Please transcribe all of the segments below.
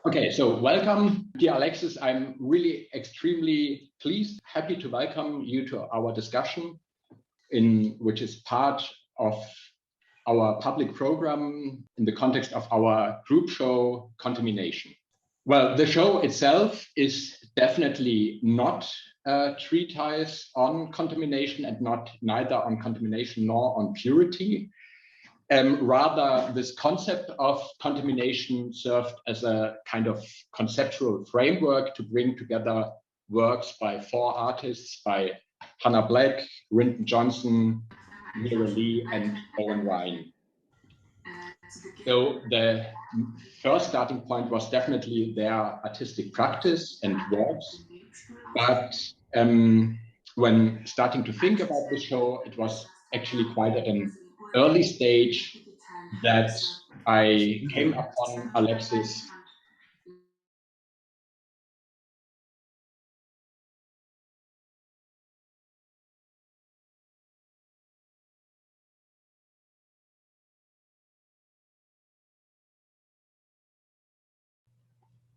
Okay, so welcome, dear Alexis. I'm really extremely pleased, happy to welcome you to our discussion, which is part of our public program in the context of our group show, Contamination. Well, the show itself is definitely not a treatise on contamination and neither on contamination nor on purity. Rather, this concept of contamination served as a kind of conceptual framework to bring together works by 4 artists, by Hannah Black, Rindon Johnson, Mire and Eoghan Ryan. So the first starting point was definitely their artistic practice and works, but when starting to think about the show, it was actually quite at an early stage that I came upon Alexis.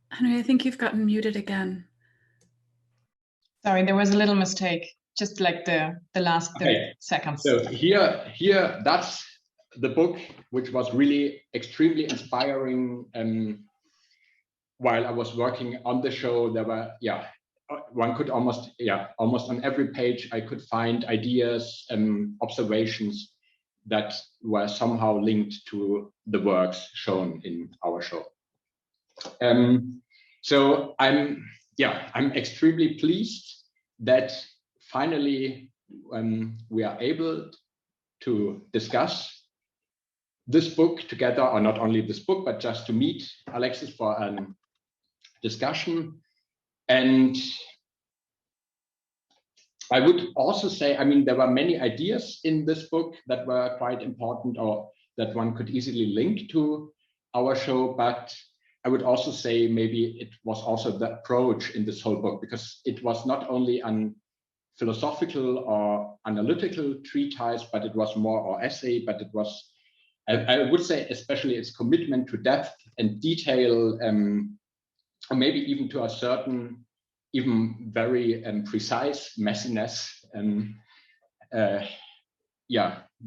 Henry, I think you've gotten muted again. Sorry, there was a little mistake, just like the last 30 seconds. So here, that's the book, which was really extremely inspiring. While I was working on the show, there were, one could almost on every page, I could find ideas and observations that were somehow linked to the works shown in our show. So I'm extremely pleased that finally we are able to discuss this book together, or not only this book, but just to meet Alexis for a discussion. And I would also say, I mean, there were many ideas in this book that were quite important or that one could easily link to our show, but I would also say maybe it was also the approach in this whole book, because it was not only an philosophical or analytical treatise, but it was more or essay, but it was, I would say, especially its commitment to depth and detail, or maybe even to a certain, even very precise messiness,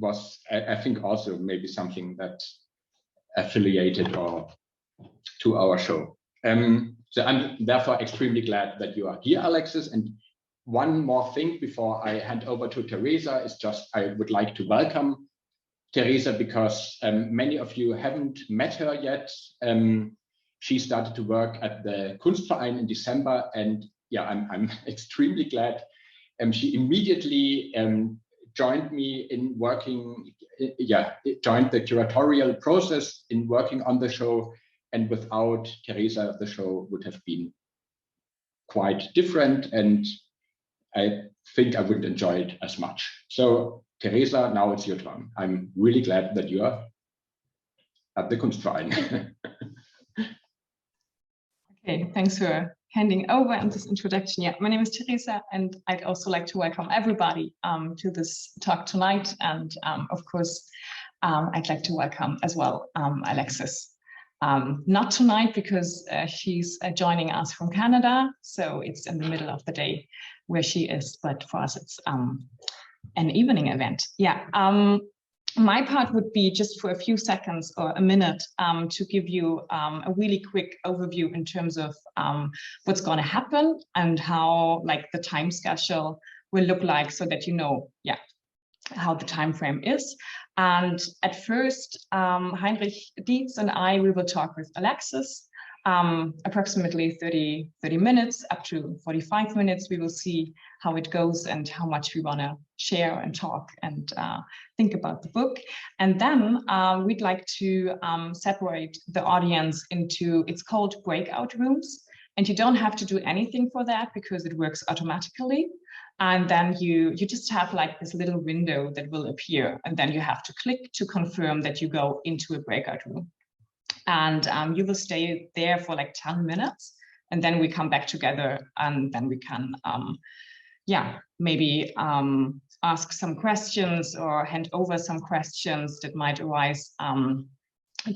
was, I think, also maybe something that affiliated or to our show. So I'm therefore extremely glad that you are here, Alexis. And one more thing before I hand over to Theresa is just, I would like to welcome Theresa, because many of you haven't met her yet. She started to work at the Kunstverein in December, and I'm extremely glad. She immediately joined me in working, joined the curatorial process in working on the show. And without Theresa, the show would have been quite different, and I think I wouldn't enjoy it as much. So Theresa, now it's your turn. I'm really glad that you are at the Kunstverein. Okay, thanks for handing over and this introduction. Yeah, my name is Theresa, and I'd also like to welcome everybody to this talk tonight. And of course, I'd like to welcome as well Alexis. Not tonight, because she's joining us from Canada, so it's in the middle of the day where she is, but for us it's an evening event. My part would be just for a few seconds or a minute to give you a really quick overview in terms of what's going to happen and how the time schedule will look like, so that you know how the time frame is. And at first, Heinrich Dietz and we will talk with Alexis, approximately 30 minutes up to 45 minutes. We will see how it goes and how much we want to share and talk and think about the book. And then we'd like to separate the audience into, it's called Breakout Rooms. And you don't have to do anything for that because it works automatically. And then you just have this little window that will appear, and then you have to click to confirm that you go into a breakout room. And you will stay there for 10 minutes, and then we come back together, and then we can maybe ask some questions or hand over some questions that might arise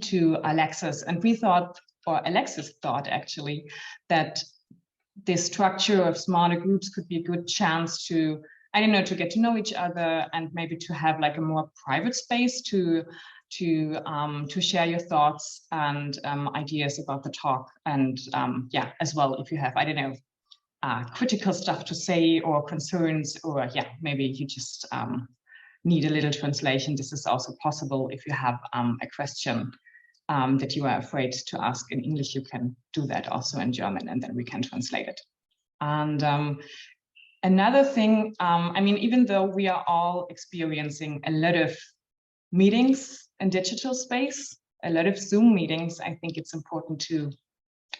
to Alexis. And we thought or Alexis thought actually, that this structure of smaller groups could be a good chance to, I don't know, to get to know each other and maybe to have like a more private space to share your thoughts and ideas about the talk. And yeah, as well, if you have, I don't know, critical stuff to say or concerns, or yeah, maybe you just need a little translation. This is also possible. If you have a question that you are afraid to ask in English, you can do that also in German, and then we can translate it. And another thing, I mean, even though we are all experiencing a lot of meetings in digital space, a lot of Zoom meetings, I think it's important to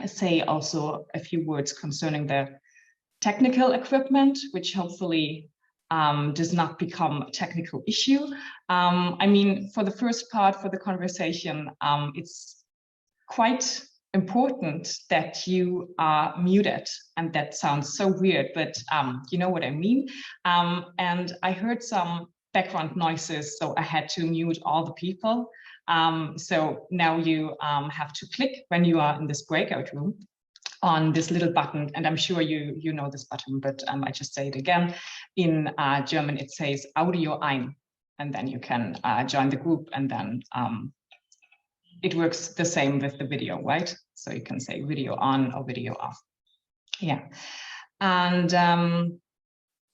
say also a few words concerning the technical equipment, which hopefully does not become a technical issue. I mean, for the first part, for the conversation, it's quite important that you are muted, and that sounds so weird, but you know what I mean. And I heard some background noises, so I had to mute all the people. So now you have to click when you are in this breakout room on this little button, and I'm sure you know this button, but I just say it again. In German, it says Audio ein, and then you can join the group, and then it works the same with the video, right? So you can say video on or video off. Yeah, and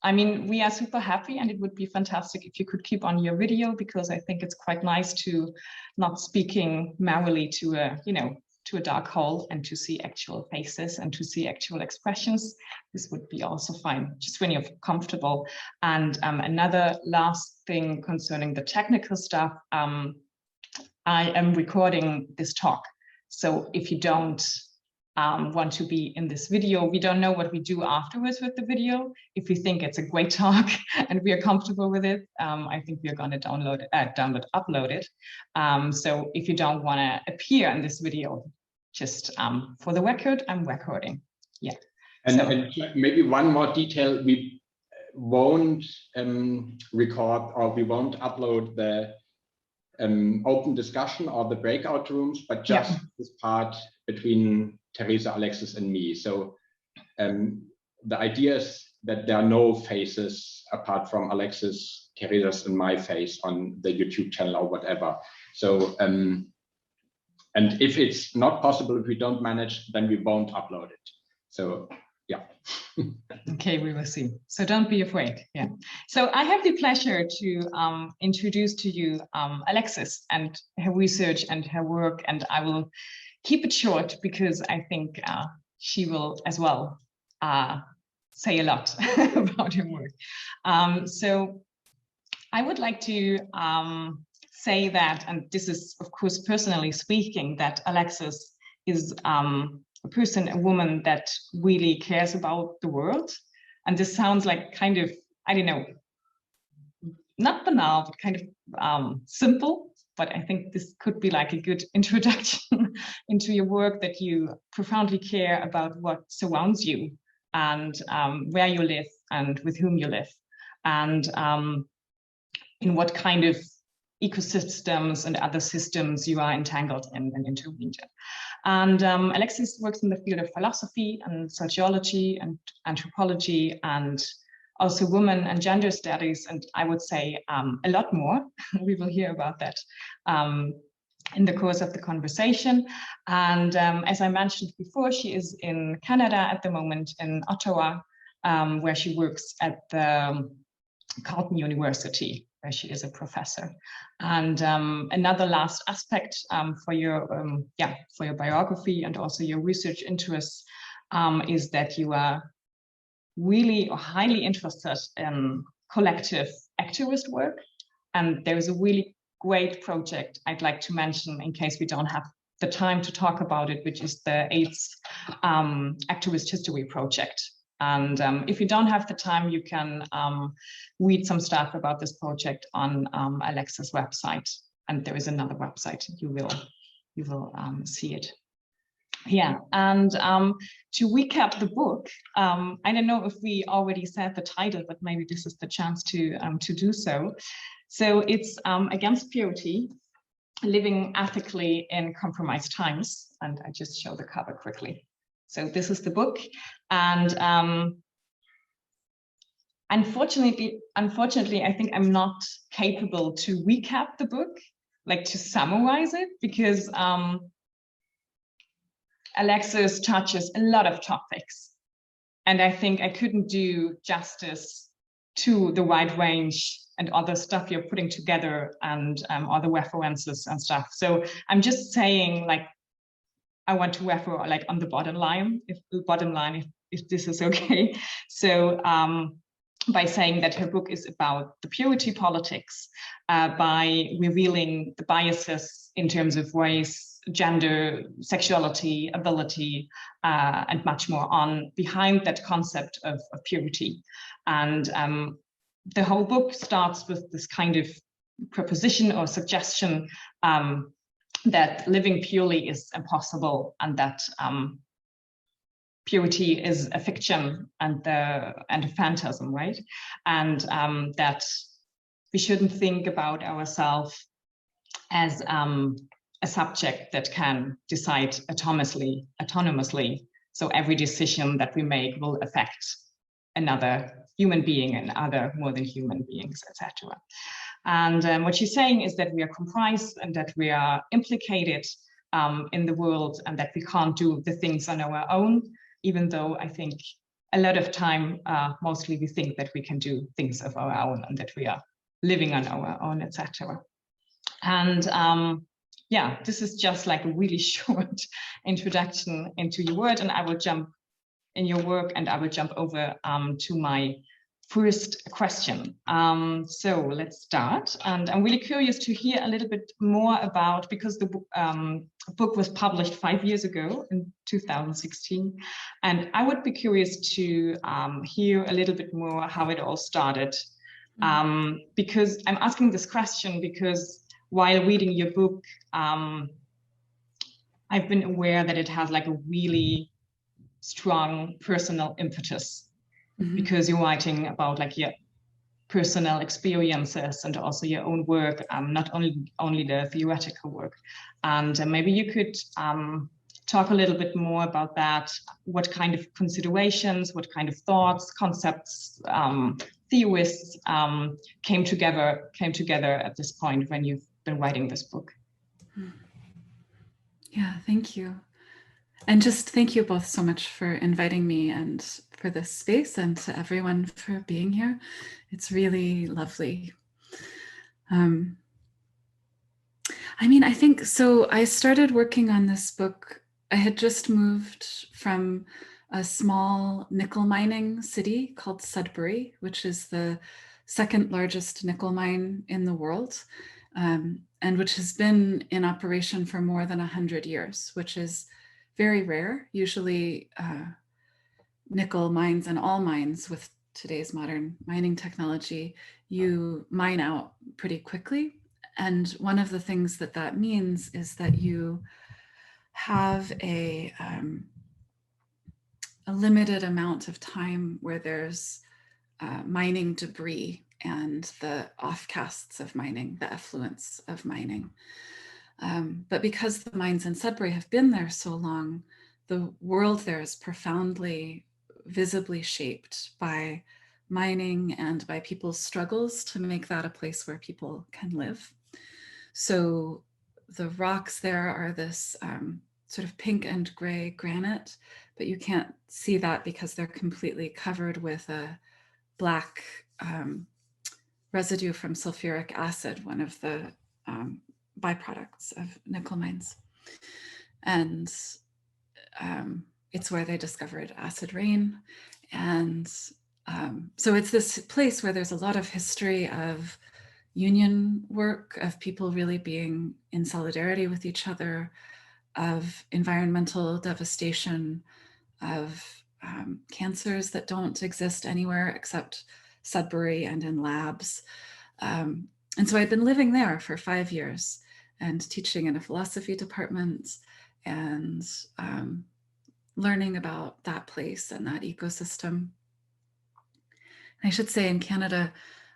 I mean, we are super happy, and it would be fantastic if you could keep on your video, because I think it's quite nice to not speaking merrily to a, you know, to a dark hole, and to see actual faces and to see actual expressions. This would be also fine, just when you're comfortable. And another last thing concerning the technical stuff, I am recording this talk. So if you don't want to be in this video, we don't know what we do afterwards with the video. If we think it's a great talk and we are comfortable with it, I think we are going to upload it. So if you don't want to appear in this video, just for the record, I'm recording. Yeah. And, so, and maybe one more detail: we won't record, or we won't upload the open discussion or the breakout rooms, but just this part between Theresa, Alexis, and me. So the idea is that there are no faces apart from Alexis, Theresa's, and my face on the YouTube channel or whatever. So and if it's not possible, if we don't manage, then we won't upload it. So yeah. Okay, we will see. So don't be afraid. Yeah. So I have the pleasure to introduce to you Alexis and her research and her work, and I will keep it short because I think she will as well say a lot about her work. So I would like to say that, and this is of course personally speaking, that Alexis is a person, a woman that really cares about the world. And this sounds like kind of, I don't know, not banal, but kind of simple. But I think this could be like a good introduction into your work, that you profoundly care about what surrounds you, and where you live and with whom you live, and in what kind of ecosystems and other systems you are entangled in and intervened in. And Alexis works in the field of philosophy and sociology and anthropology, and also women and gender studies, and I would say a lot more. We will hear about that in the course of the conversation. And as I mentioned before, she is in Canada at the moment, in Ottawa, where she works at the Carleton University, where she is a professor. And another last aspect for your biography and also your research interests is that you are really or highly interested in collective activist work. And there is a really great project I'd like to mention in case we don't have the time to talk about it, which is the AIDS Activist History Project. And if you don't have the time, you can read some stuff about this project on Alexis' website. And there is another website, you will see it. Yeah, and to recap the book, I don't know if we already said the title, but maybe this is the chance to do so. So it's Against Purity, living ethically in compromised times. And I just show the cover quickly. So this is the book. And unfortunately, I think I'm not capable to recap the book, like to summarize it, because Alexis touches a lot of topics. And I think I couldn't do justice to the wide range and other stuff you're putting together and other references and stuff. So I'm just saying, like, I want to refer like on the bottom line, if this is okay. So by saying that her book is about the purity politics, by revealing the biases in terms of race, gender, sexuality, ability, and much more on behind that concept of purity. And the whole book starts with this kind of proposition or suggestion that living purely is impossible, and that purity is a fiction and a phantasm, right? And that we shouldn't think about ourselves as a subject that can decide autonomously. So every decision that we make will affect another human being and other more than human beings, etc. And what she's saying is that we are comprised and that we are implicated in the world, and that we can't do the things on our own, even though I think a lot of time, mostly we think that we can do things of our own and that we are living on our own, etc. And yeah, this is just like a really short introduction into your work, and I will jump in your work and I will jump over to my first question. So let's start. And I'm really curious to hear a little bit more about, because the book was published 5 years ago in 2016. And I would be curious to hear a little bit more how it all started. Because I'm asking this question because while reading your book, I've been aware that it has like a really strong personal impetus. Because you're writing about like your personal experiences and also your own work, not only the theoretical work. And maybe you could talk a little bit more about that. What kind of considerations, what kind of thoughts, concepts, theorists came together at this point when you've been writing this book? Yeah, thank you. And just thank you both so much for inviting me and for this space, and to everyone for being here. It's really lovely. I mean, I think, so I started working on this book. I had just moved from a small nickel mining city called Sudbury, which is the second largest nickel mine in the world, and which has been in operation for more than 100 years, which is very rare. Usually nickel mines and all mines with today's modern mining technology, you mine out pretty quickly. And one of the things that that means is that you have a limited amount of time where there's mining debris and the offcasts of mining, the effluents of mining. But because the mines in Sudbury have been there so long, the world there is profoundly, visibly shaped by mining and by people's struggles to make that a place where people can live. So the rocks there are this sort of pink and gray granite, but you can't see that because they're completely covered with a black residue from sulfuric acid, one of the byproducts of nickel mines. And it's where they discovered acid rain. And so it's this place where there's a lot of history of union work, of people really being in solidarity with each other, of environmental devastation, of cancers that don't exist anywhere except Sudbury and in labs. And so I'd been living there for 5 years and teaching in a philosophy department and learning about that place and that ecosystem. I should say in Canada,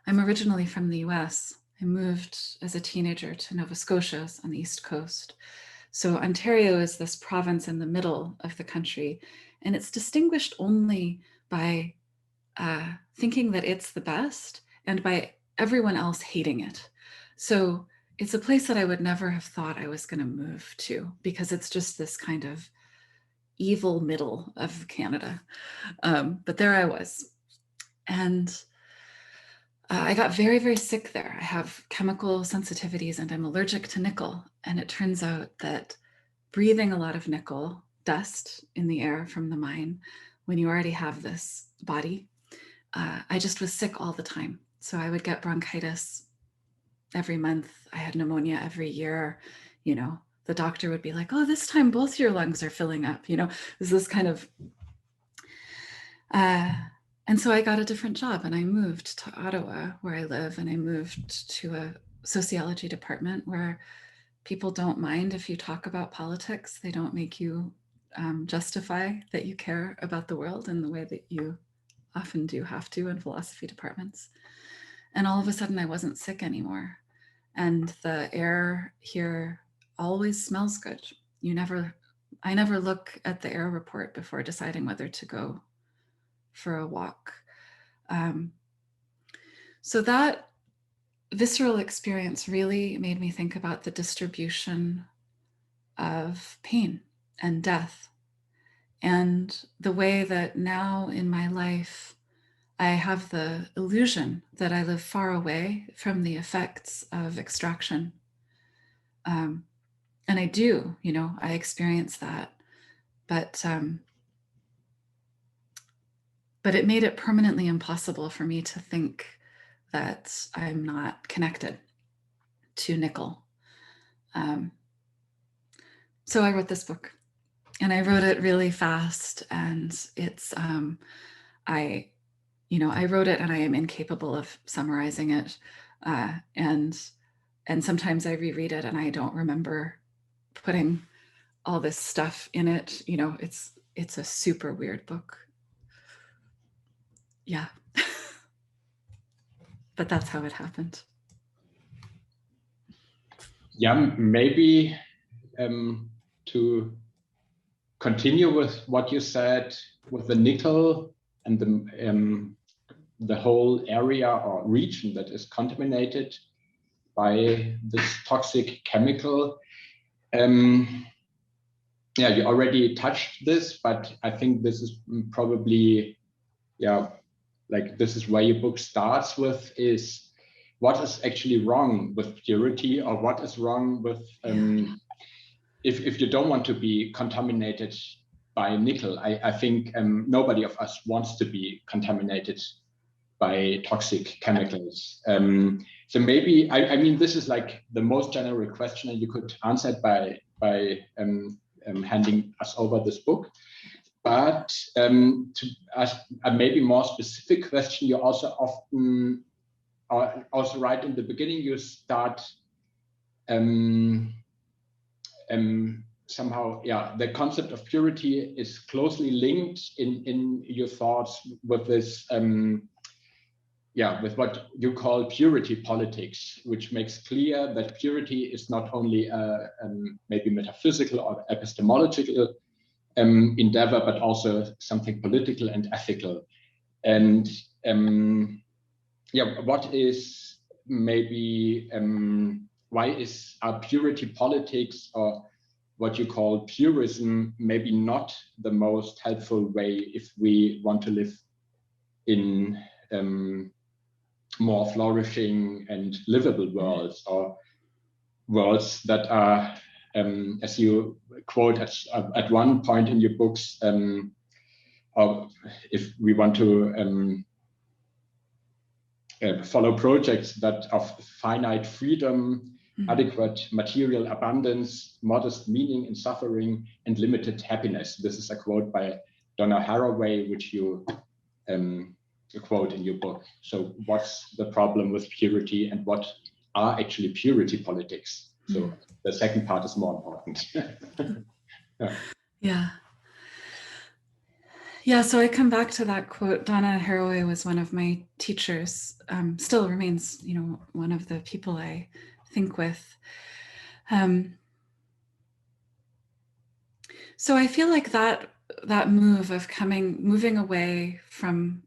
I'm originally from the US, I moved as a teenager to Nova Scotia on the East Coast. So Ontario is this province in the middle of the country, and it's distinguished only by thinking that it's the best and by everyone else hating it. So it's a place that I would never have thought I was going to move to, because it's just this kind of evil middle of Canada. But there I was. And I got very, very sick there. I have chemical sensitivities and I'm allergic to nickel. And it turns out that breathing a lot of nickel dust in the air from the mine, when you already have this body, I just was sick all the time. So I would get bronchitis every month. I had pneumonia every year. You know, the doctor would be like, oh, this time both your lungs are filling up. You know, there's this kind of, and so I got a different job and I moved to Ottawa, where I live, and I moved to a sociology department where people don't mind if you talk about politics. They don't make you justify that you care about the world in the way that you often do have to in philosophy departments. And all of a sudden I wasn't sick anymore. And the air here always smells good. I never look at the air report before deciding whether to go for a walk. So that visceral experience really made me think about the distribution of pain and death, and the way that now in my life, I have the illusion that I live far away from the effects of extraction. And I do, you know, I experience that, but it made it permanently impossible for me to think that I'm not connected to nickel. So I wrote this book, and I wrote it really fast, and it's, I wrote it and I am incapable of summarizing it. And sometimes I reread it and I don't remember putting all this stuff in it. You know, it's a super weird book. Yeah. But that's how it happened. Yeah, maybe to continue with what you said with the nickel and the whole area or region that is contaminated by this toxic chemical. Yeah, you already touched this, but I think this is probably, yeah, like this is where your book starts with, is what is actually wrong with purity, or what is wrong with, if you don't want to be contaminated by nickel. I think nobody of us wants to be contaminated by toxic chemicals. So maybe, I mean, this is like the most general question, and you could answer it by handing us over this book. But to ask a maybe more specific question, you also often, also right in the beginning, you start somehow, yeah, the concept of purity is closely linked in your thoughts with this, with what you call purity politics, which makes clear that purity is not only maybe metaphysical or epistemological endeavor, but also something political and ethical. And what is maybe, why is our purity politics, or what you call purism, maybe not the most helpful way if we want to live in more flourishing and livable worlds, or worlds that are, as you quote at one point in your books, or if we want to follow projects that of finite freedom, adequate material abundance, modest meaning in suffering, and limited happiness. This is a quote by Donna Haraway, which you quote in your book. So what's the problem with purity, and what are actually purity politics? So the second part is more important. Yeah, so I come back to that quote. Donna Haraway was one of my teachers, still remains, you know, one of the people I think with. So I feel like that move of moving away from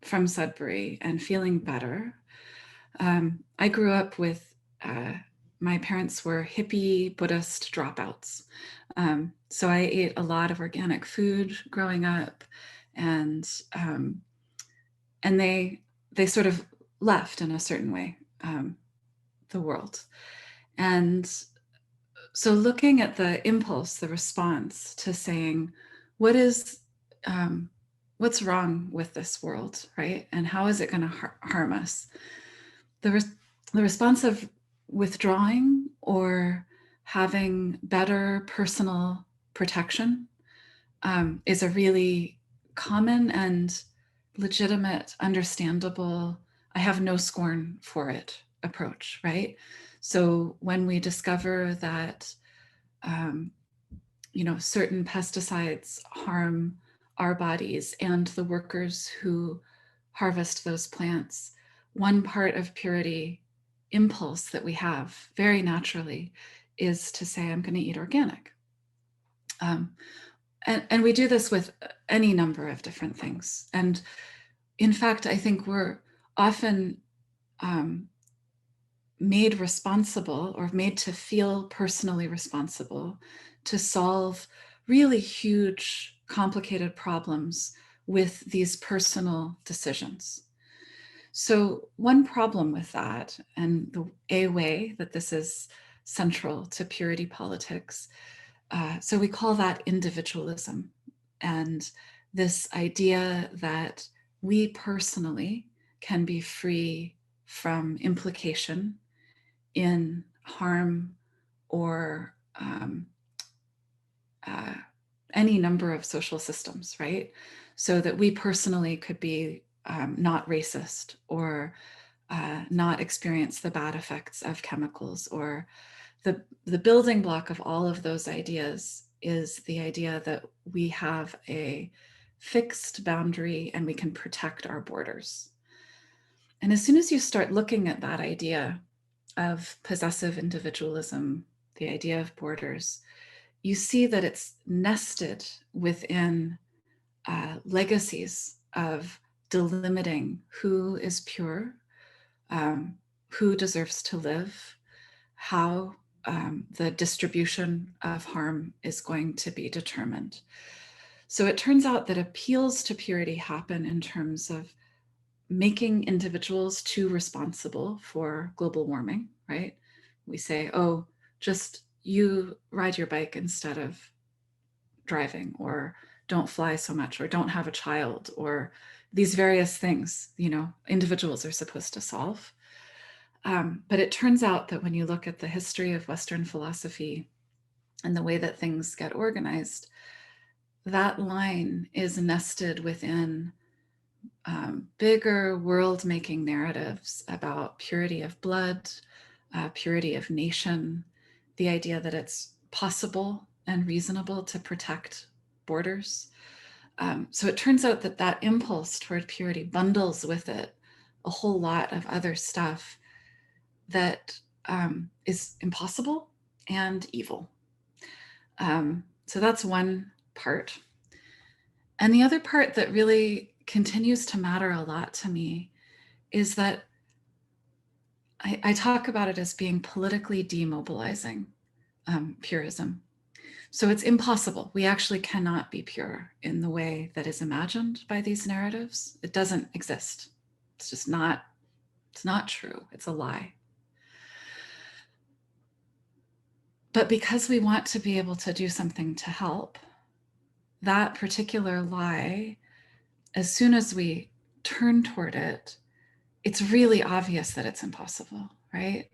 Sudbury and feeling better. I grew up with, my parents were hippie Buddhist dropouts. So I ate a lot of organic food growing up, and they sort of left in a certain way, the world. And so looking at the impulse, the response to saying, what's wrong with this world, right? And how is it going to harm us? The response of withdrawing or having better personal protection is a really common and legitimate, understandable, I have no scorn for it approach, right? So when we discover that, you know, certain pesticides harm our bodies and the workers who harvest those plants, one part of purity impulse that we have very naturally is to say, I'm going to eat organic. And we do this with any number of different things. And in fact, I think we're often made responsible or made to feel personally responsible to solve really huge, complicated problems with these personal decisions. So one problem with that, and a way that this is central to purity politics, so we call that individualism, and this idea that we personally can be free from implication in harm or any number of social systems, right? So that we personally could be not racist or not experience the bad effects of chemicals. Or the building block of all of those ideas is the idea that we have a fixed boundary and we can protect our borders. And as soon as you start looking at that idea of possessive individualism, the idea of borders, you see that it's nested within legacies of delimiting who is pure, who deserves to live, how the distribution of harm is going to be determined. So it turns out that appeals to purity happen in terms of making individuals too responsible for global warming, right? We say, oh, just you ride your bike instead of driving, or don't fly so much, or don't have a child, or these various things, you know, individuals are supposed to solve. But it turns out that when you look at the history of Western philosophy and the way that things get organized, that line is nested within bigger world-making narratives about purity of blood, purity of nation, the idea that it's possible and reasonable to protect borders. So it turns out that that impulse toward purity bundles with it a whole lot of other stuff that is impossible and evil. So that's one part. And the other part that really continues to matter a lot to me is that I talk about it as being politically demobilizing, purism. So it's impossible. We actually cannot be pure in the way that is imagined by these narratives. It doesn't exist. It's just not, it's not true. It's a lie. But because we want to be able to do something to help, that particular lie, as soon as we turn toward it, it's really obvious that it's impossible, right?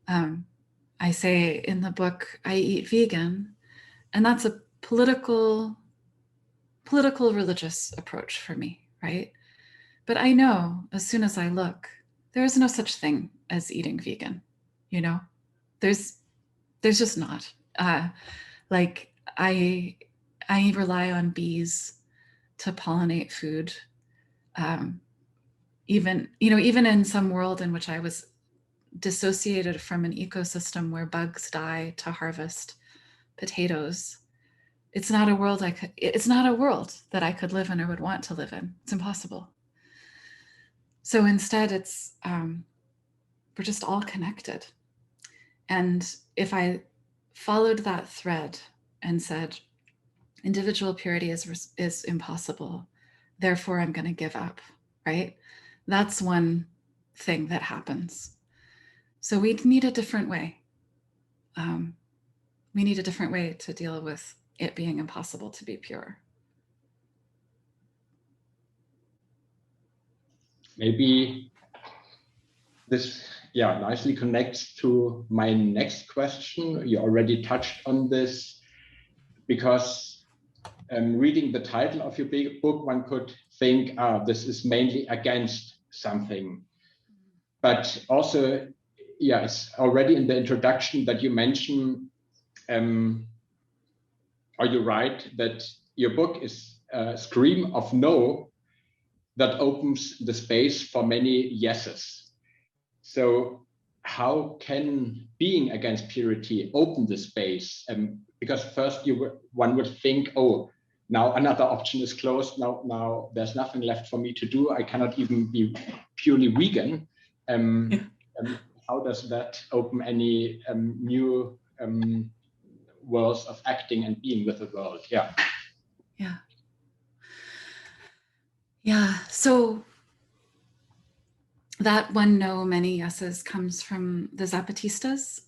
I say in the book, I eat vegan, and that's a political religious approach for me, right? But I know as soon as I look, there is no such thing as eating vegan, you know? There's just not. Like I rely on bees to pollinate food. Even in some world in which I was dissociated from an ecosystem where bugs die to harvest potatoes, it's not a world that I could live in or would want to live in. It's impossible. So instead, it's we're just all connected. And if I followed that thread and said, individual purity is impossible, therefore I'm going to give up, right? That's one thing that happens. So we need a different way. We need a different way to deal with it being impossible to be pure. Maybe this, nicely connects to my next question. You already touched on this, because reading the title of your big book, one could think, this is mainly against something. But also, it's already in the introduction that you mention, are you right that your book is a scream of no that opens the space for many yeses? So how can being against purity open the space? Because first one would think, oh, now another option is closed. Now there's nothing left for me to do. I cannot even be purely vegan. How does that open any new worlds of acting and being with the world? So that one no, many yeses comes from the Zapatistas,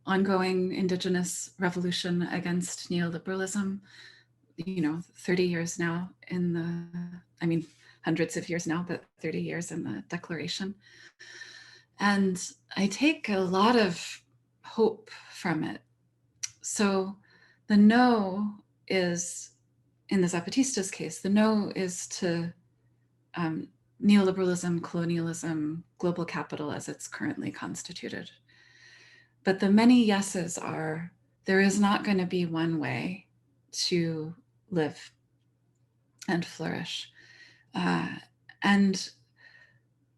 ongoing indigenous revolution against neoliberalism, 30 years now hundreds of years now, but 30 years in the Declaration. And I take a lot of hope from it. So the no is, in the Zapatistas' case, the no is to neoliberalism, colonialism, global capital as it's currently constituted. But the many yeses are, there is not going to be one way to live and flourish. And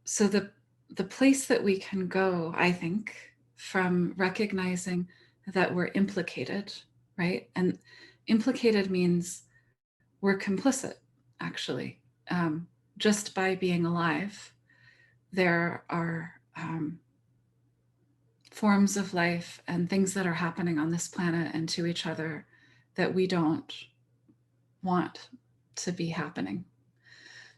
so the place that we can go, I think, from recognizing that we're implicated, right? And implicated means we're complicit, actually. Just by being alive, there are forms of life and things that are happening on this planet and to each other that we don't want to be happening.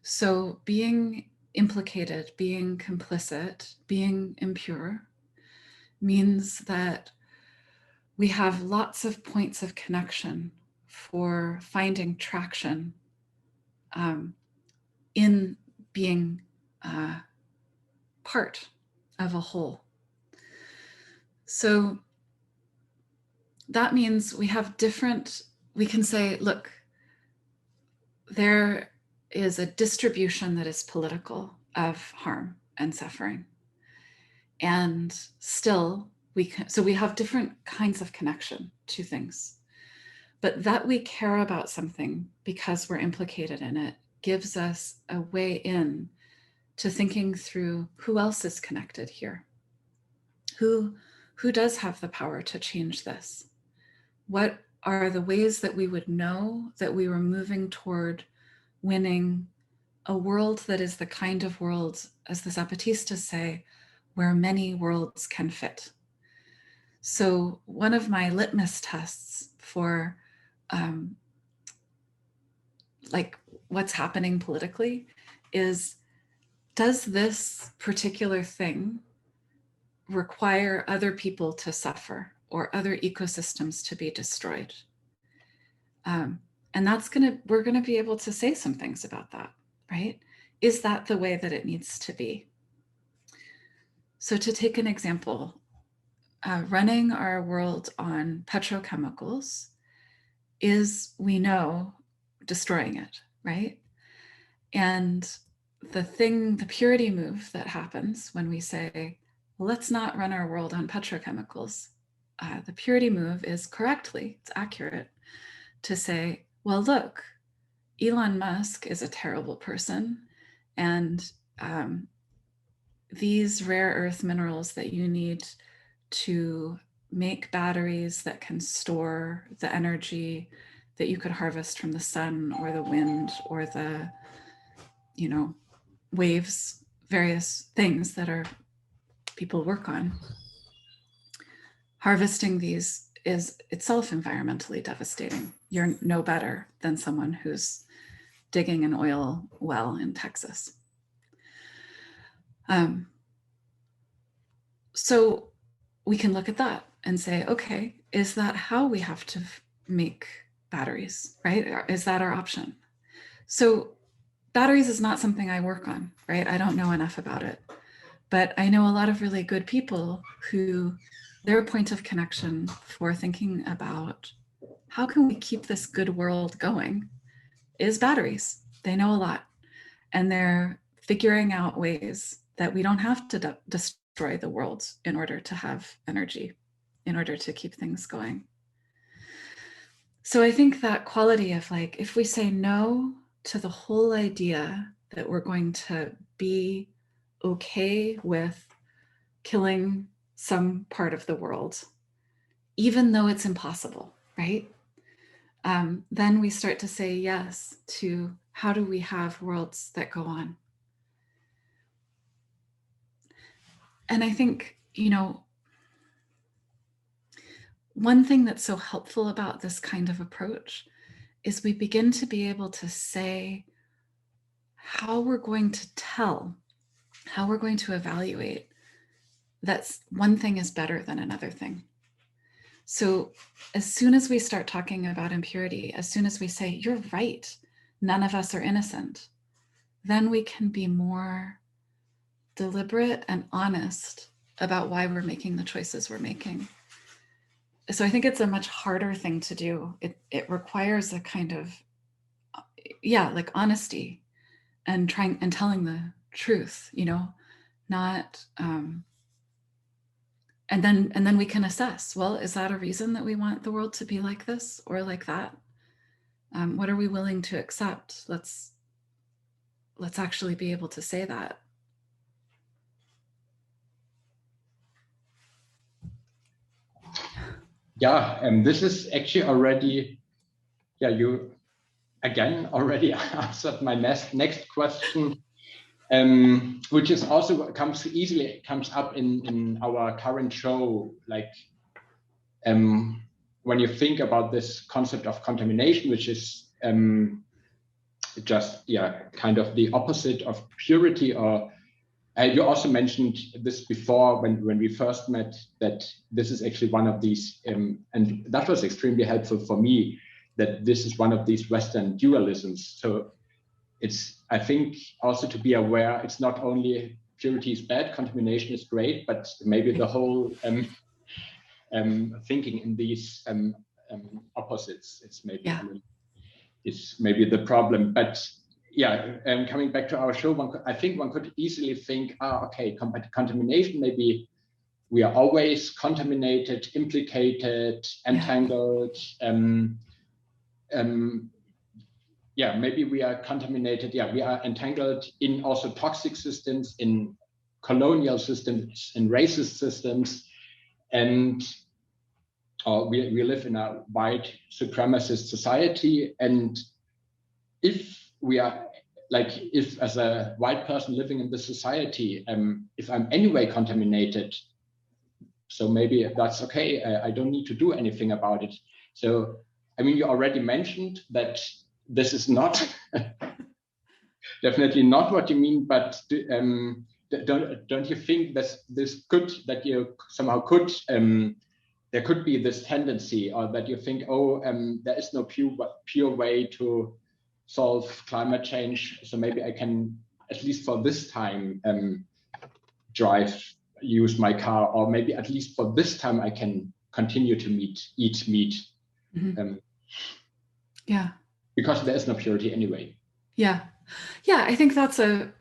So being implicated, being complicit, being impure means that we have lots of points of connection for finding traction in being part of a whole. So that means we can say, look, there is a distribution that is political of harm and suffering. And still we have different kinds of connection to things, but that we care about something because we're implicated in it gives us a way in to thinking through who else is connected here. Who does have the power to change this? What are the ways that we would know that we were moving toward winning a world that is the kind of world, as the Zapatistas say, where many worlds can fit? So one of my litmus tests for what's happening politically is, does this particular thing require other people to suffer or other ecosystems to be destroyed? And we're gonna be able to say some things about that, right? Is that the way that it needs to be? So to take an example, running our world on petrochemicals is, we know, destroying it, right? And the purity move that happens when we say, well, let's not run our world on petrochemicals. The purity move is correctly, it's accurate to say, well, look, Elon Musk is a terrible person, and these rare earth minerals that you need to make batteries that can store the energy that you could harvest from the sun or the wind or the, you know, waves, various things that are people work on. Harvesting these is itself environmentally devastating. You're no better than someone who's digging an oil well in Texas. So we can look at that and say, okay, is that how we have to make batteries, right? Is that our option? So batteries is not something I work on, right? I don't know enough about it, but I know a lot of really good people who their point of connection for thinking about how can we keep this good world going is batteries. They know a lot, and they're figuring out ways that we don't have to destroy the world in order to have energy, in order to keep things going. So I think that quality of like, if we say no to the whole idea that we're going to be okay with killing some part of the world, even though it's impossible, right? Then we start to say yes to how do we have worlds that go on? And I think, you know, one thing that's so helpful about this kind of approach is we begin to be able to say how we're going to tell, how we're going to evaluate that one thing is better than another thing. So as soon as we start talking about impurity, as soon as we say, you're right, none of us are innocent, then we can be more deliberate and honest about why we're making the choices we're making. So I think it's a much harder thing to do. It requires a kind of, yeah, like honesty and trying and telling the truth, you know, not, and then we can assess, well, is that a reason that we want the world to be like this or like that? What are we willing to accept? Let's actually be able to say that. Yeah, and this is actually already, yeah, you again already answered my next question, which is also comes up in our current show, like when you think about this concept of contamination, which is just, yeah, kind of the opposite of purity. Or you also mentioned this before when we first met, that this is actually one of these, and that was extremely helpful for me, that this is one of these Western dualisms. So it's, I think, also to be aware, it's not only purity is bad, contamination is great, but maybe the whole thinking in these opposites, it's maybe is maybe the problem. But yeah, coming back to our show, I think one could easily think, okay, contamination, maybe we are always contaminated, implicated, entangled. Yeah, maybe we are contaminated. Yeah, we are entangled in also toxic systems, in colonial systems, in racist systems, and we live in a white supremacist society. And if we are, like, if as a white person living in this society, if I'm anyway contaminated, so maybe that's okay. I don't need to do anything about it. So, I mean, you already mentioned that this is not definitely not what you mean, but don't you think that you somehow could there could be this tendency, or that you think, there is no pure way to solve climate change, so maybe I can, at least for this time, use my car, or maybe at least for this time I can continue to eat meat. Mm-hmm. Yeah, because there is no purity anyway. Yeah, I think that's a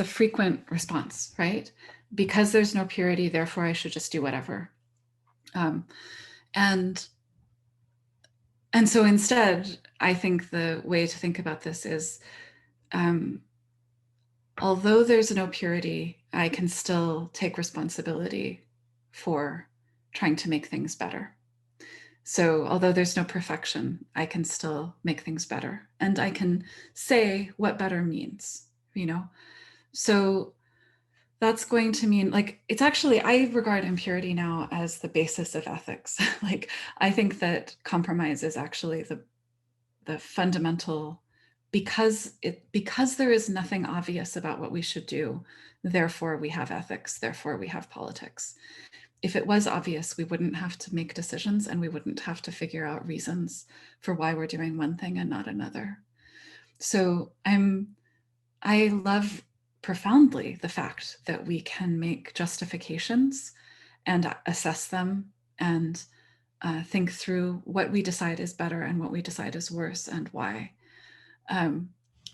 frequent response, right? Because there's no purity, therefore I should just do whatever. And And so instead, I think the way to think about this is, although there's no purity, I can still take responsibility for trying to make things better. So although there's no perfection, I can still make things better. And I can say what better means, you know? So that's going to mean, like, it's actually, I regard impurity now as the basis of ethics. Like, I think that compromise is actually the fundamental, because there is nothing obvious about what we should do, therefore we have ethics, therefore we have politics. If it was obvious, we wouldn't have to make decisions, and we wouldn't have to figure out reasons for why we're doing one thing and not another. So I love profoundly the fact that we can make justifications and assess them and think through what we decide is better and what we decide is worse and why.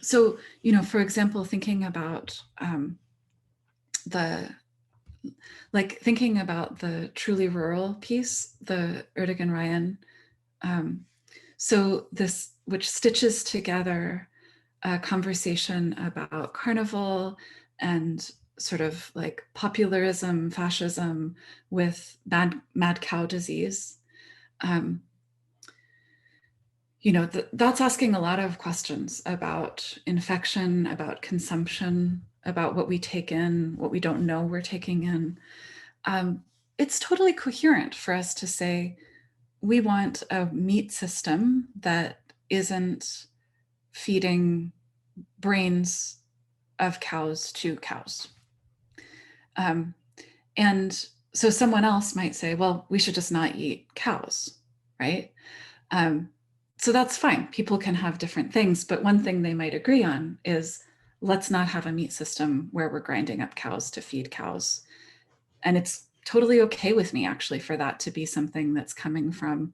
So, you know, for example, thinking about thinking about the truly rural piece, the Erdogan Ryan. So this, which stitches together a conversation about carnival and sort of like popularism, fascism with mad cow disease. You know, that's asking a lot of questions about infection, about consumption, about what we take in, what we don't know we're taking in. It's totally coherent for us to say, we want a meat system that isn't feeding brains of cows to cows. And so someone else might say, well, we should just not eat cows, right? So that's fine. People can have different things, but one thing they might agree on is, let's not have a meat system where we're grinding up cows to feed cows. And it's totally okay with me, actually, for that to be something that's coming from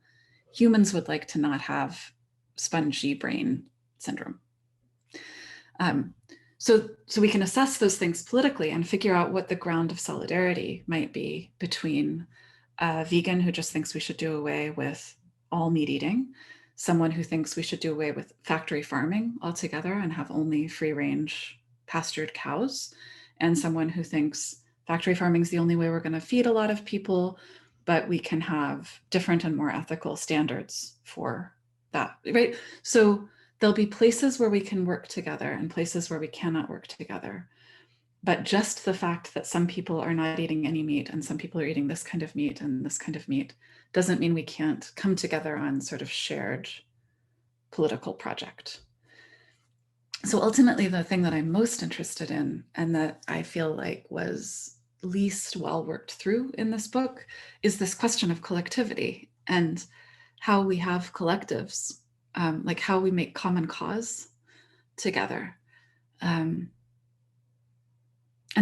humans would like to not have spongy brain syndrome. So we can assess those things politically and figure out what the ground of solidarity might be between a vegan who just thinks we should do away with all meat eating, someone who thinks we should do away with factory farming altogether and have only free range pastured cows, and someone who thinks factory farming is the only way we're going to feed a lot of people, but we can have different and more ethical standards for that, right? So there'll be places where we can work together and places where we cannot work together. But just the fact that some people are not eating any meat and some people are eating this kind of meat and this kind of meat doesn't mean we can't come together on sort of shared political project. So ultimately, the thing that I'm most interested in and that I feel like was least well worked through in this book is this question of collectivity and how we have collectives, like how we make common cause together. And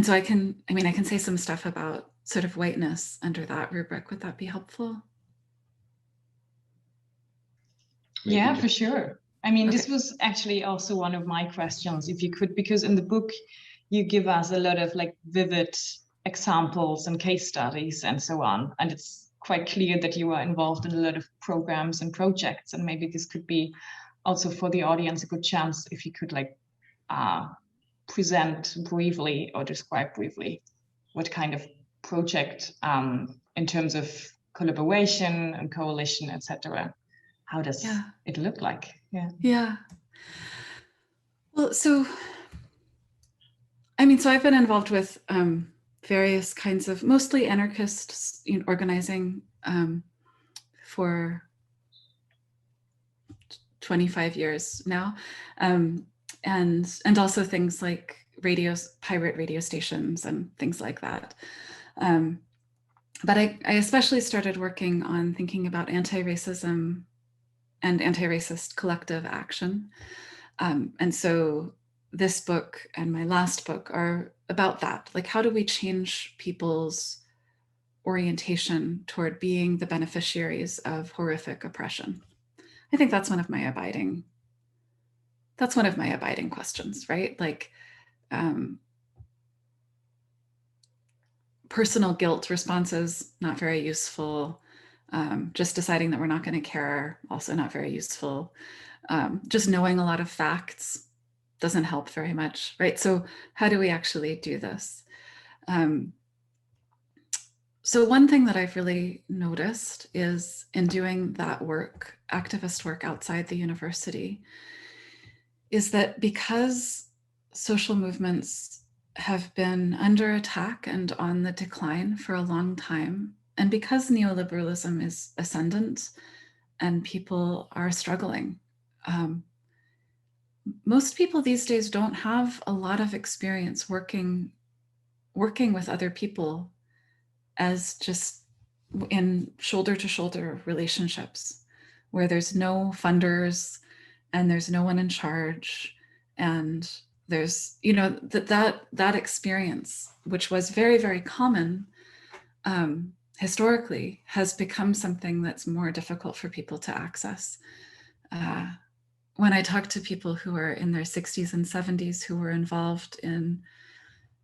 so I can say some stuff about sort of whiteness under that rubric. Would that be helpful? Yeah, for sure. I mean, this was actually also one of my questions, if you could, because in the book, you give us a lot of like vivid examples and case studies and so on. And it's quite clear that you are involved in a lot of programs and projects. And maybe this could be also for the audience a good chance if you could like present briefly or describe briefly what kind of project in terms of collaboration and coalition, etc. How does it look like? Yeah. Well, so, I mean, so I've been involved with various kinds of mostly anarchist organizing for 25 years now. And also things like pirate radio stations and things like that. But I especially started working on thinking about anti-racism and anti-racist collective action. And so this book and my last book are about that. Like, how do we change people's orientation toward being the beneficiaries of horrific oppression? I think that's one of my abiding questions, right? Like, personal guilt responses, not very useful. Just deciding that we're not going to care, also not very useful. Just knowing a lot of facts doesn't help very much, right? So how do we actually do this? So one thing that I've really noticed is in doing that work, activist work outside the university, is that because social movements have been under attack and on the decline for a long time, and because neoliberalism is ascendant and people are struggling, most people these days don't have a lot of experience working with other people as just in shoulder-to-shoulder relationships where there's no funders and there's no one in charge, and there's, you know, that experience, which was very, very common historically, has become something that's more difficult for people to access. When I talk to people who are in their 60s and 70s who were involved in,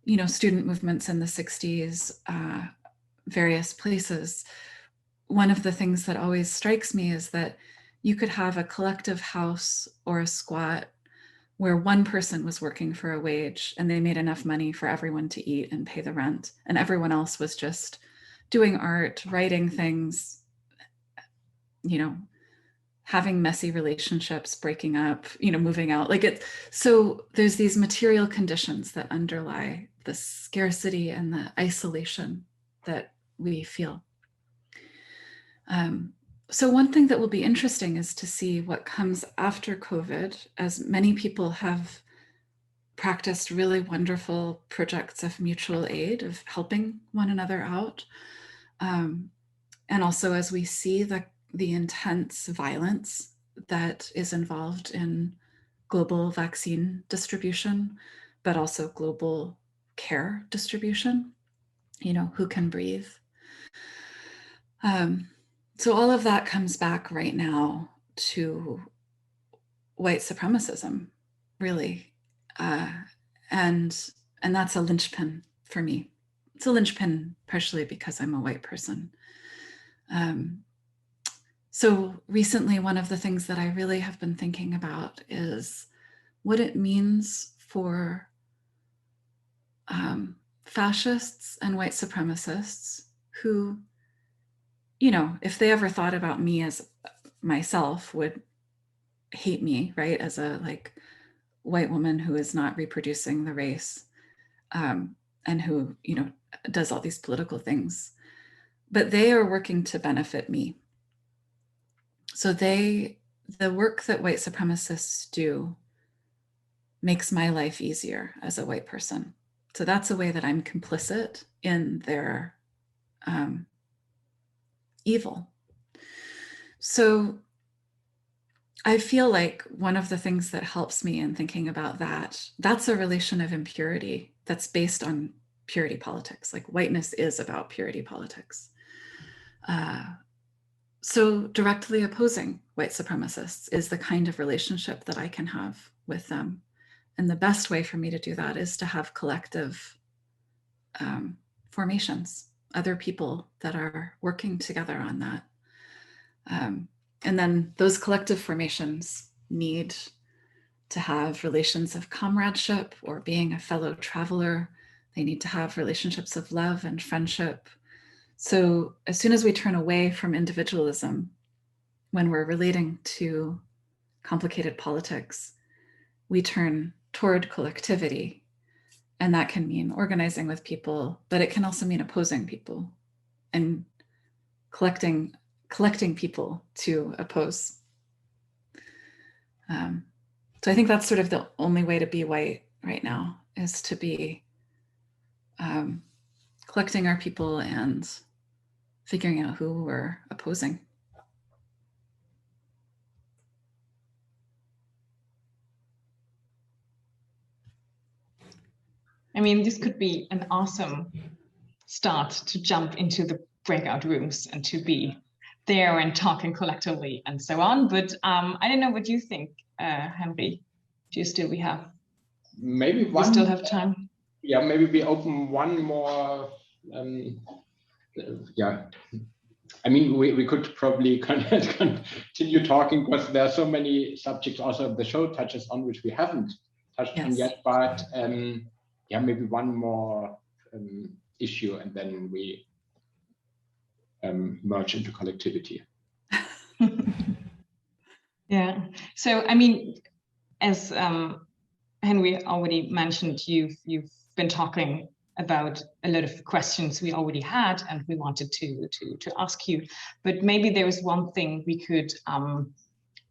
you know, student movements in the 60s, various places, one of the things that always strikes me is that you could have a collective house or a squat where one person was working for a wage and they made enough money for everyone to eat and pay the rent, and everyone else was just doing art, writing things, you know, having messy relationships, breaking up, you know, moving out. Like it. So there's these material conditions that underlie the scarcity and the isolation that we feel. So one thing that will be interesting is to see what comes after COVID, as many people have practiced really wonderful projects of mutual aid, of helping one another out. And also as we see the intense violence that is involved in global vaccine distribution, but also global care distribution, you know, who can breathe. So all of that comes back right now to white supremacism, really. And that's a linchpin for me. It's a linchpin partially because I'm a white person. So recently, one of the things that I really have been thinking about is what it means for fascists and white supremacists who, you know, if they ever thought about me as myself, would hate me, right? As a like white woman who is not reproducing the race, and who, you know, does all these political things, but they are working to benefit me. So the work that white supremacists do makes my life easier as a white person. So that's a way that I'm complicit in their evil. So I feel like one of the things that helps me in thinking about that's a relation of impurity that's based on purity politics. Like whiteness is about purity politics. So directly opposing white supremacists is the kind of relationship that I can have with them. And the best way for me to do that is to have collective formations, other people that are working together on that. And then those collective formations need to have relations of comradeship or being a fellow traveler. They need to have relationships of love and friendship. So as soon as we turn away from individualism, when we're relating to complicated politics, we turn toward collectivity. And that can mean organizing with people, but it can also mean opposing people and collecting people to oppose. So I think that's sort of the only way to be white right now, is to be collecting our people and figuring out who we're opposing. I mean, this could be an awesome start to jump into the breakout rooms and to be there and talking collectively and so on. But I don't know what you think, Henry. We have maybe one. We still have time. Yeah, maybe we open one more. I mean, we could probably continue talking because there are so many subjects also the show touches on which we haven't touched on yet. But yeah, maybe one more issue, and then we merge into collectivity. Yeah. So I mean, as Henry already mentioned, you've been talking about a lot of questions we already had and we wanted to ask you, but maybe there is one thing we could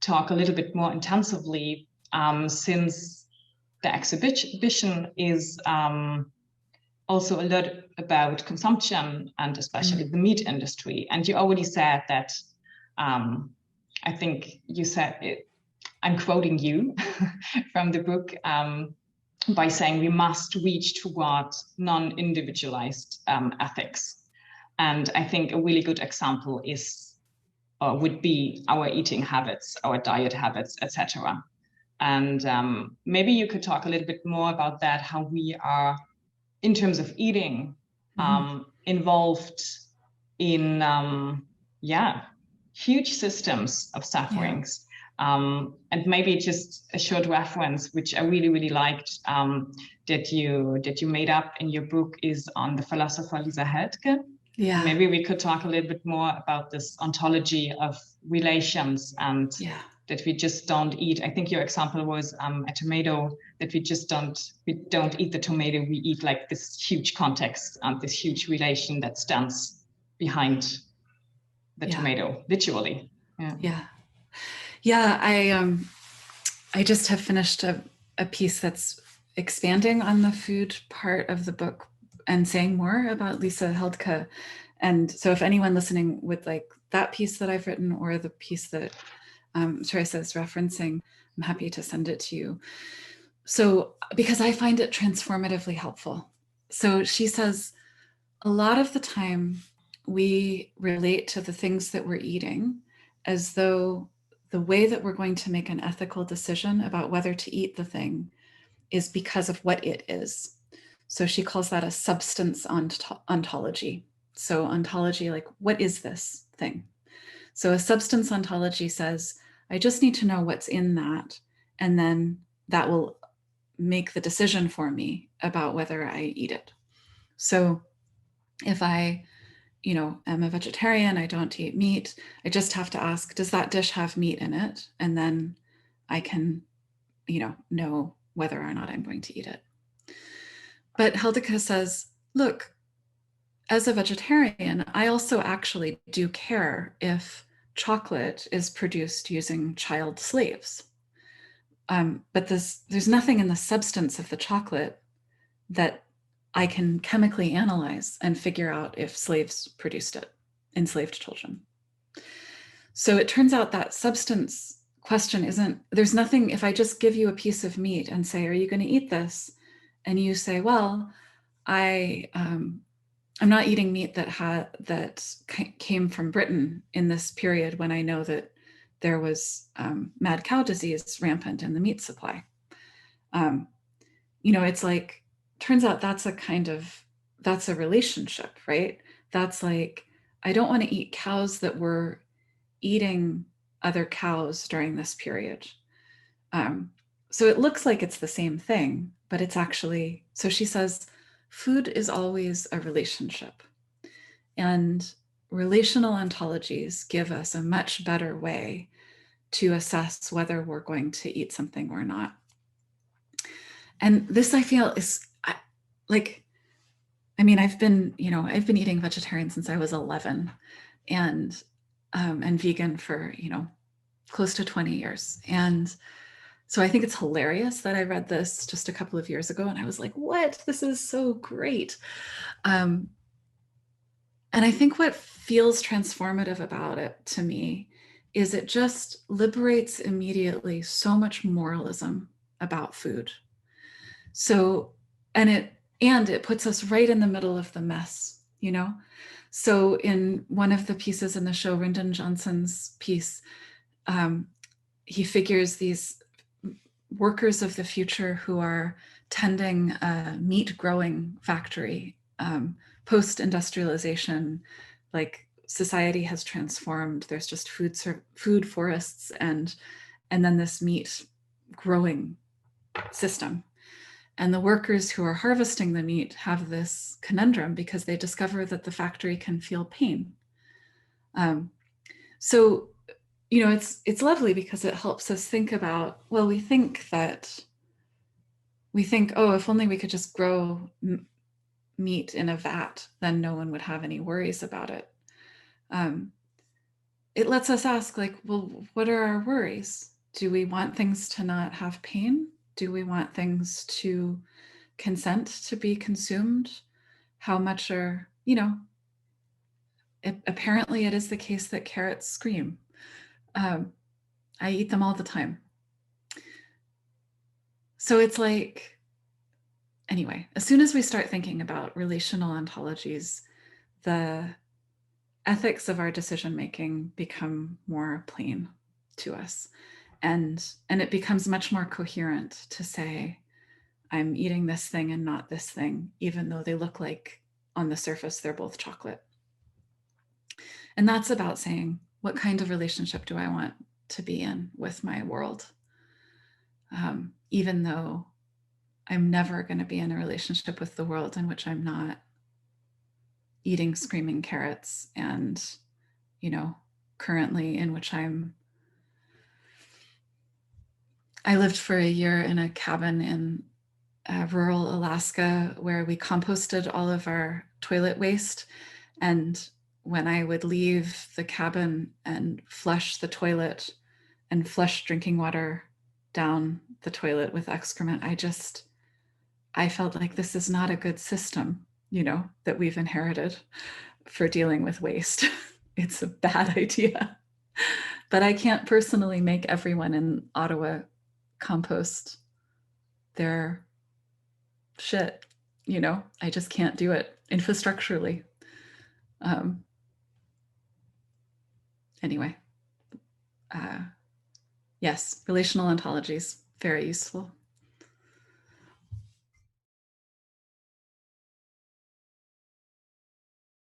talk a little bit more intensively, since the exhibition is also a lot about consumption and especially the meat industry. And you already said that, I think you said it, I'm quoting you from the book, by saying we must reach toward non-individualized ethics. And I think a really good example is, would be our eating habits, our diet habits, etc. And maybe you could talk a little bit more about that, how we are, in terms of eating, involved in, huge systems of sufferings. And maybe just a short reference, which I really, really liked, that you made up in your book, is on the philosopher Lisa Heldke. Yeah. Maybe we could talk a little bit more about this ontology of relations and that we just don't eat. I think your example was a tomato, that we don't eat the tomato, we eat like this huge context and this huge relation that stands behind the tomato, literally. I just have finished a piece that's expanding on the food part of the book and saying more about Lisa Heldke. And so if anyone listening would like that piece that I've written or the piece that Theresa is referencing, I'm happy to send it to you. So, because I find it transformatively helpful. So she says, a lot of the time we relate to the things that we're eating as though the way that we're going to make an ethical decision about whether to eat the thing is because of what it is. So she calls that a substance ontology. So ontology, like, what is this thing? So a substance ontology says, I just need to know what's in that, and then that will make the decision for me about whether I eat it. So if I am a vegetarian, I don't eat meat, I just have to ask, does that dish have meat in it? And then I can, know whether or not I'm going to eat it. But Heldke says, look, as a vegetarian, I also actually do care if chocolate is produced using child slaves. But there's nothing in the substance of the chocolate that I can chemically analyze and figure out if slaves produced it, enslaved children. So it turns out that substance question there's nothing, if I just give you a piece of meat and say, are you going to eat this? And you say, well, I'm not eating meat that came from Britain in this period when I know that there was mad cow disease rampant in the meat supply. It's like, turns out that's a relationship, right? That's like, I don't want to eat cows that were eating other cows during this period. So it looks like it's the same thing, but it's actually, so she says, food is always a relationship. And relational ontologies give us a much better way to assess whether we're going to eat something or not. And this, I feel, is I've been eating vegetarian since I was 11 and vegan for, close to 20 years. And so I think it's hilarious that I read this just a couple of years ago and I was like, what? This is so great. And I think what feels transformative about it to me is it just liberates immediately so much moralism about food. So, and it puts us right in the middle of the mess, So in one of the pieces in the show, Rindon Johnson's piece, he figures these workers of the future who are tending a meat growing factory, post-industrialization, like society has transformed. There's just food forests and then this meat growing system. And the workers who are harvesting the meat have this conundrum because they discover that the factory can feel pain. So, you know, it's lovely because it helps us think about, well, we think, oh, if only we could just grow meat in a vat, then no one would have any worries about it. It lets us ask, like, well, what are our worries? Do we want things to not have pain? Do we want things to consent to be consumed? How much are, you know, apparently it is the case that carrots scream. I eat them all the time. So it's like, anyway, as soon as we start thinking about relational ontologies, the ethics of our decision-making become more plain to us. And it becomes much more coherent to say, I'm eating this thing and not this thing, even though they look like on the surface, they're both chocolate. And that's about saying, what kind of relationship do I want to be in with my world? Even though I'm never going to be in a relationship with the world in which I'm not eating screaming carrots, and, you know, currently in which I lived for a year in a cabin in rural Alaska where we composted all of our toilet waste. And when I would leave the cabin and flush the toilet and flush drinking water down the toilet with excrement, I felt like this is not a good system, you know, that we've inherited for dealing with waste. It's a bad idea. But I can't personally make everyone in Ottawa compost their shit, you know, I just can't do it infrastructurally. Anyway, yes, relational ontologies, very useful.